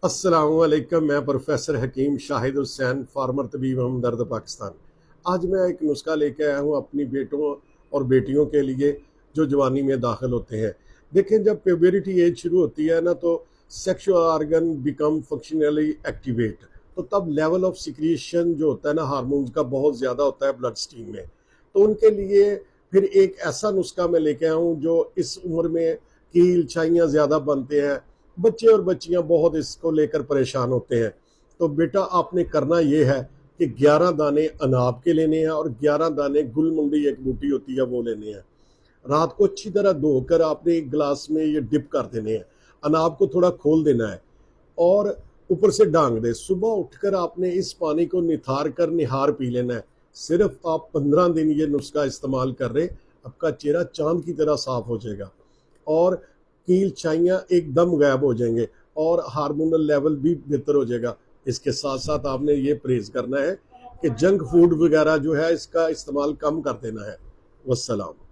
अस्सलामुअलैकुम। मैं प्रोफेसर हकीम शाहिद हुसैन, फार्मर तबीब हमदर्द पाकिस्तान। आज मैं एक नुस्खा लेके आया हूँ अपनी बेटों और बेटियों के लिए जो जवानी में दाखिल होते हैं। देखें, जब प्यूबरिटी एज शुरू होती है ना, तो sexual organ become functionally activate. तो तब लेवल ऑफ सिक्रीशन जो होता है ना हार्मोन्स का, बहुत ज़्यादा होता है ब्लड स्ट्रीम में। तो उनके लिए फिर एक ऐसा नुस्खा मैं लेके आया हूँ जो इस उम्र में कील छाइयाँ ज़्यादा बनते हैं, बच्चे और बच्चियां बहुत इसको लेकर परेशान होते हैं। तो बेटा, आपने करना ये है कि 11 दाने अनाब के लेने हैं और 11 दाने गुलमुंडी एक बूटी होती है वो लेने हैं। रात को अच्छी तरह धोकर आपने एक गिलास में ये डिप कर देने हैं। अनाब को थोड़ा खोल देना है और ऊपर से डांग दे। सुबह उठकर आपने इस पानी को निथार कर निहार पी लेना है। सिर्फ आप 15 दिन ये नुस्खा इस्तेमाल कर रहे, आपका चेहरा चांद की तरह साफ हो जाएगा और कील छाइयाँ एकदम गायब हो जाएंगे और हार्मोनल लेवल भी बेहतर हो जाएगा। इसके साथ साथ आपने ये परहेज करना है कि जंक फूड वगैरह जो है इसका इस्तेमाल कम कर देना है। वस्सलाम।